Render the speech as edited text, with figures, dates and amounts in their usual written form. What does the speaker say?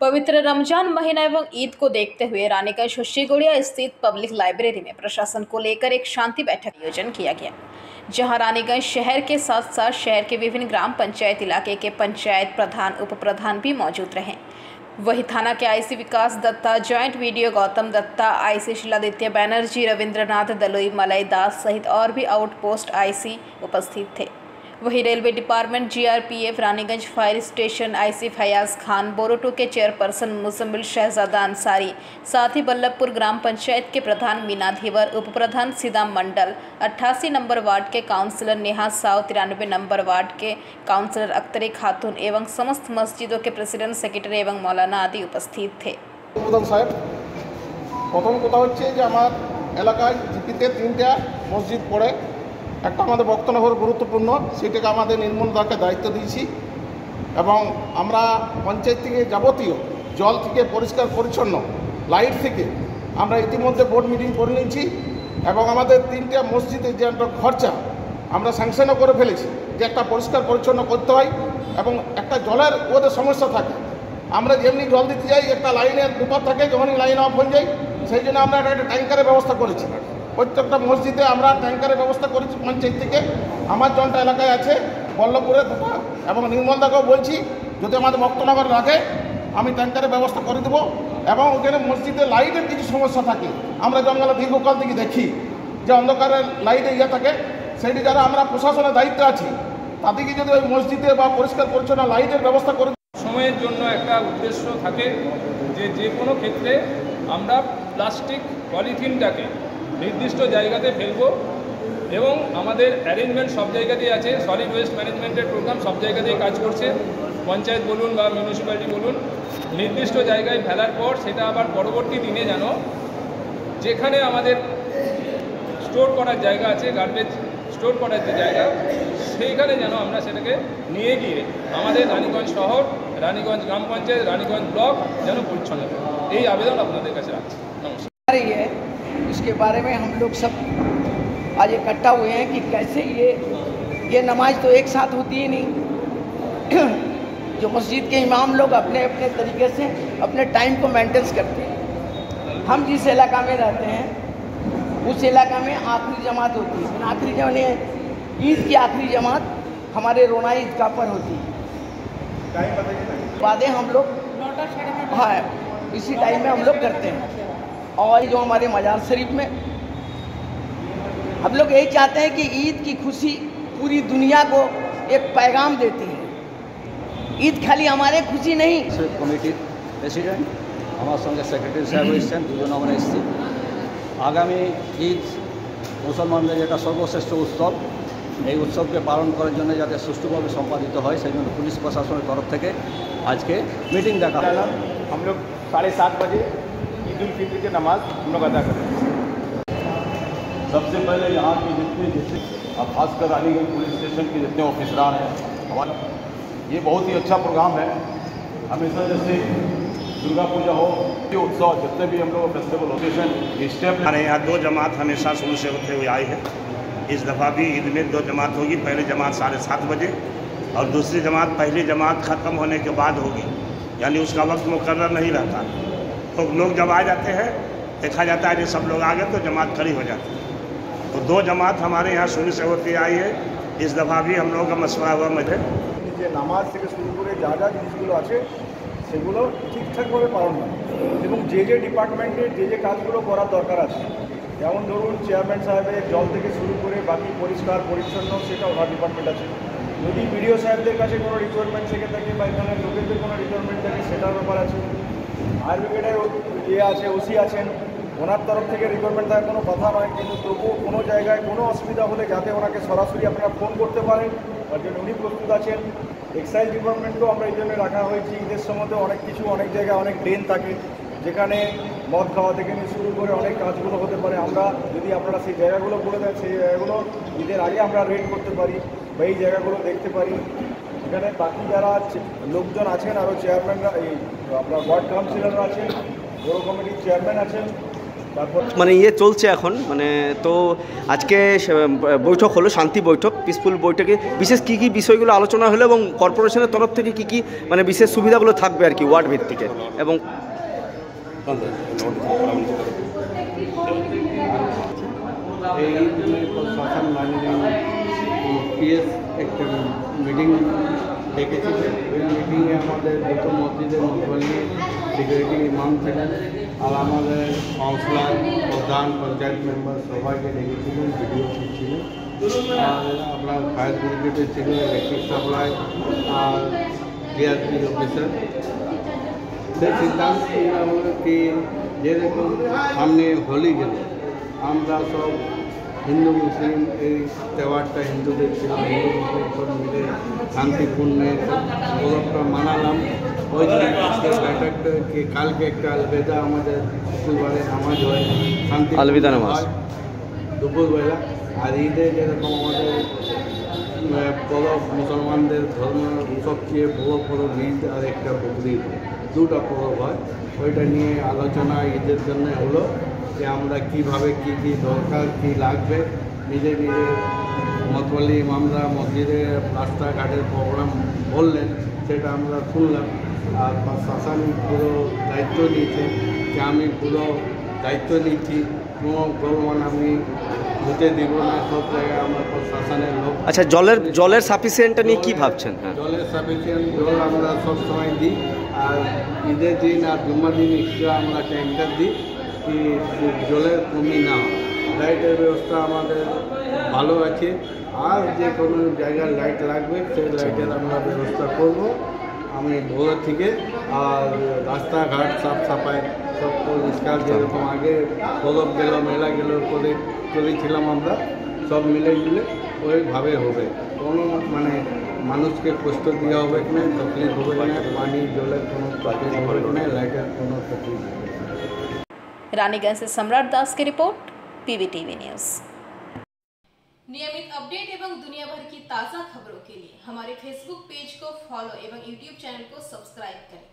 पवित्र रमजान महीना एवं ईद को देखते हुए रानीगंज हुस्सीगुड़िया स्थित पब्लिक लाइब्रेरी में प्रशासन को लेकर एक शांति बैठक का आयोजन किया गया, जहां रानीगंज शहर के साथ साथ शहर के विभिन्न ग्राम पंचायत इलाके के पंचायत प्रधान, उप प्रधान भी मौजूद रहे। वही थाना के IC Vikas Datta, joint BDO Gautam Datta, IC Shiladitya Banerjee, Rabindranath Daloi, Malay Das सहित और भी आउटपोस्ट आईसी उपस्थित थे। वही railway department, GRPF, Raniganj fire station, IC Fayaz Khan, बोरोटो के चेयरपर्सन मुसम्मिल शहजादा अंसारी, साथ ही बल्लभपुर ग्राम पंचायत के प्रधान मीना धीवर, उप प्रधान सीदाम मंडल, 88 नंबर वार्ड के councillor Neha Sao, 93 number ward के काउंसलर अख्तरे खातून एवं समस्त मस्जिदों के प्रेसिडेंट, सेक्रेटरी एवं मौलाना आदि उपस्थित थे। प्रथम कथा হচ্ছে যে আমার এলাকায় জিপিতে 3টা মসজিদ পড়ে, একটা আমাদের বক্তনগর গুরুত্বপূর্ণ, সেটাকে আমাদের নির্মূলদারকে দায়িত্ব দিয়েছি এবং আমরা পঞ্চায়েত থেকে যাবতীয় জল থেকে পরিষ্কার পরিচ্ছন্ন লাইট থেকে আমরা ইতিমধ্যে বোর্ড মিটিং করে নিয়েছি এবং আমাদের 3টা মসজিদের যে একটা খরচা আমরা স্যাংশনও করে ফেলেছি যে একটা পরিষ্কার পরিচ্ছন্ন করতে হয় এবং একটা জলের ওদের সমস্যা থাকে। আমরা যেমনি জল দিতে যাই একটা লাইনের বিপদ থাকে, যখনই লাইন অফ হয়ে যায় সেই জন্য আমরা একটা ট্যাঙ্কারের ব্যবস্থা করেছি। প্রত্যেকটা মসজিদে আমরা ট্যাঙ্কারের ব্যবস্থা করেছি পঞ্চায়েত থেকে। আমার জনটা এলাকায় আছে বল্লভপুরে দুটো এবং নির্মলদাকেও বলছি যদি আমাদের ভক্তনগর রাখে আমি ট্যাঙ্কারের ব্যবস্থা করে দেবো এবং ওখানে মসজিদে লাইটের কিছু সমস্যা থাকে, আমরা জঙ্গলে দীর্ঘকাল থেকে দেখি যে অন্ধকারের লাইটে থাকে, সেইটি যারা আমরা প্রশাসনের দায়িত্বে আছি তাদেরকে যদি ওই মসজিদে বা পরিষ্কার পরিচ্ছন্ন লাইটের ব্যবস্থা করে সময়ের জন্য একটা উদ্দেশ্য থাকে যে কোনো ক্ষেত্রে আমরা প্লাস্টিক পলিথিনটাকে নির্দিষ্ট জায়গাতে ফেলবো এবং আমাদের অ্যারেঞ্জমেন্ট সব জায়গাতেই আছে। সলিড ওয়েস্ট ম্যানেজমেন্টের প্রোগ্রাম সব জায়গাতেই কাজ করছে, পঞ্চায়েত বলুন বা মিউনিসিপ্যালিটি বলুন, নির্দিষ্ট জায়গায় ফেলার পর সেটা আবার পরবর্তী দিনে যেন যেখানে আমাদের স্টোর করার জায়গা আছে, গার্বেজ স্টোর করার যে জায়গা, সেইখানে যেন আমরা সেটাকে নিয়ে গিয়ে আমাদের রানীগঞ্জ শহর, রানীগঞ্জ গ্রাম পঞ্চায়েত, रानीगंज ब्लॉक যেন পরিচ্ছন্ন থাকে। এই আবেদন আপনাদের কাছে রাখছি। নমস্কার। इसके बारे में हम लोग सब आज इकट्ठा हुए हैं कि कैसे ये नमाज तो एक साथ होती ही नहीं। जो मस्जिद के इमाम लोग अपने अपने तरीके से अपने टाइम को मेंटेन करते हैं। हम जिस इलाका में रहते हैं उस इलाका में आखिरी जमात होती है। आखिरी जमात ईद की आखिरी जमात हमारे रोना ईदगाह पर होती है। वादे हम लोग हाँ इसी टाइम में हम लोग करते हैं। और जो हमारे मजार शरीफ में हम लोग यही चाहते हैं कि ईद की खुशी पूरी दुनिया को एक पैगाम देती है। ईद खाली हमारे खुशी नहीं। कमिटी प्रेसिडेंट हमारे संगे सेक्रेटरी साहेब एसें दुजन আমরা এসেছি। আগামী ঈদ মুসলমানদের যেটা সর্বশ্রেষ্ঠ উৎসব, এই উৎসবকে পালন করার জন্য যাতে সুষ্ঠুভাবে সম্পাদিত হয় সেই জন্য পুলিশ প্রশাসনের তরফ থেকে আজকে মিটিং ডাকা। हम लोग 7:30 बजे ईद उल फित्र की नमाज हम लोग अदा करें। सबसे पहले यहाँ के जितने और खासकर रानीगंज पुलिस स्टेशन के जितने ऑफिसरान हैं, हमारा ये बहुत ही अच्छा प्रोग्राम है। हमेशा जैसे दुर्गा पूजा हो, ये उत्सव जितने भी हम लोग फेस्टिवल लोकेशन स्टेप हमारे यहाँ 2 जमात हमेशा शुरू से होते हुए आए हैं। इस दफ़ा भी ईद में 2 जमात होगी। पहली जमात 7:30 बजे और दूसरी जमात पहली जमात ख़त्म होने के बाद होगी, यानी उसका वक्त मुकर्रर नहीं रहता। तो लोग जब आ जाते हैं देखा जाता है कि सब लोग आ गए तो जमात खड़ी हो जाती है। तो 2 जमात हमारे यहाँ शुरू से होती आई है। इस दफ़ा भी हम लोगों का मसला हुआ मुझे যে নামাজ থেকে শুরু করে যা যা জিনিসগুলো আছে সেগুলো ঠিকঠাকভাবে পালন হয় এবং যে যে ডিপার্টমেন্টের যে যে কাজগুলো করার দরকার আছে, যেমন ধরুন চেয়ারম্যান সাহেবের জল থেকে শুরু করে বাকি পরিষ্কার পরিচ্ছন্ন সেটা ওনার ডিপার্টমেন্ট আছে। যদি বিডিও সাহেবদের কাছে কোনো রিকোয়ারমেন্ট থেকে থাকে বা এখানে লোকেদের কোনো রিকোয়ারমেন্ট থাকে সেটার ব্যাপার আছে। ফায়ার ব্রিগেডের আছে, ওসি আছেন, ওনার তরফ থেকে রিকোয়ারমেন্ট থাকে কোনো কথা নয়, কিন্তু তবুও কোনো জায়গায় কোনো অসুবিধা হলে যাতে ওনাকে সরাসরি আপনারা ফোন করতে পারেন তার জন্য উনি প্রস্তুত আছেন। এক্সাইজ ডিপার্টমেন্টও আমরা এই জন্য রাখা হয়েছে। ঈদের সময় অনেক কিছু অনেক জায়গায় অনেক ড্রেন থাকে যেখানে মদ খাওয়া থেকে নিয়ে শুরু করে অনেক কাজগুলো হতে পারে। আমরা যদি আপনারা সেই জায়গাগুলো বলে দেন সেই জায়গাগুলো ঈদের আগে আমরা রেড করতে পারি বা এই জায়গাগুলো দেখতে পারি। এখানে বাকি যারা লোকজন আছেন আরও চেয়ারম্যানরা, এই আপনার ওয়ার্ড কাউন্সিলররা আছেন, পৌর কমিটির চেয়ারম্যান আছেন, তারপর মানে ইয়ে চলছে এখন মানে তো আজকে বৈঠক হলো, শান্তি বৈঠক, পিসফুল বৈঠকে বিশেষ কী কী বিষয়গুলো আলোচনা হলো এবং কর্পোরেশনের তরফ থেকে কী কী মানে বিশেষ সুবিধাগুলো থাকবে আর কি ওয়ার্ড ভিত্তিকে এবং এই প্রশাসন মাননীয় পিএস একটা মিটিং ডেকেছিলেন। ওই মিটিংয়ে আমাদের দুটো মসজিদের মুখবলি সিকিউরিটি ইমাম ছিলেন আর আমাদের কাউন্সিলর, প্রধান, পঞ্চায়েত মেম্বার সবাইকে ডেকেছিলেন, ভিডিও ছিলেন আর আপনার ফায়ার ব্রিগেডে ছিল, ইলেকট্রিক সাপ্লাই আর ডিআরপি অফিসার। সেই সিদ্ধান্ত নেওয়া হলো কি যেরকম সামনে হোলি গেল আমরা সব হিন্দু মুসলিম এই তেওয়ারটা হিন্দুদের ছিল, হিন্দু মুসলিম সব মিলে শান্তিপূর্ণ গৌরবটা মানালাম। ওই ব্যাটারটা কি কালকে একটা আলবেদা আমাদের শুক্রবারে নামাজ হয়, শান্তি আলবিদা নামাজ দুপুরবেলা। আর ঈদে যেরকম আমাদের পরব মুসলমানদের ধর্ম সবচেয়ে বড় পরব ঈদ আর একটা বকরিদ, দুটো পরব হয়। ওইটা নিয়ে আলোচনা ঈদের জন্য হলো যে আমরা কীভাবে কী কী দরকার কী লাগবে নিজে নিজে মতওয়ালি ইমামরা মসজিদে রাস্তাঘাটের প্রোগ্রাম বললেন, সেটা আমরা শুনলাম। আর প্রশাসন পুরো দায়িত্ব নিয়েছে যে আমি পুরো দায়িত্ব নিচ্ছি, কোনো গোলমান আমি হতে দিব না, সব জায়গায় আমরা প্রশাসনের লোক। আচ্ছা, জলের সাফিসিয়েন্টটা নিয়ে কী ভাবছেন? হ্যাঁ, জলের সাফিসিয়েন্ট জল আমরা সবসময় দিই আর ঈদের দিন আর জুম্মার দিন এক্সট্রা আমরা ট্যাঙ্কার দিই কি জলের কমি না হয়। লাইটের ব্যবস্থা আমাদের ভালো আছে আর যে কোনো জায়গায় লাইট লাগবে সেই লাইটের আমরা ব্যবস্থা করব আমি ভোর থেকে। আর রাস্তাঘাট সাফ সাফাই সব পরিষ্কার, যেরকম আগে পরব গেল মেলা গেল করেছিলাম আমরা, সব মিলে ওইভাবে হবে। কোনো মানে মানুষকে কষ্ট দেওয়া হবে না, তকলিফ হবে না, পানি জলের কোনো তকলিফ হবে না, লাইটের কোনো তকলিফ হবে না। रानीगंज से सम्राट दास की रिपोर्ट, पीवीटीवी न्यूज। नियमित अपडेट एवं दुनिया भर की ताज़ा खबरों के लिए हमारे फेसबुक पेज को फॉलो एवं यूट्यूब चैनल को सब्सक्राइब करें।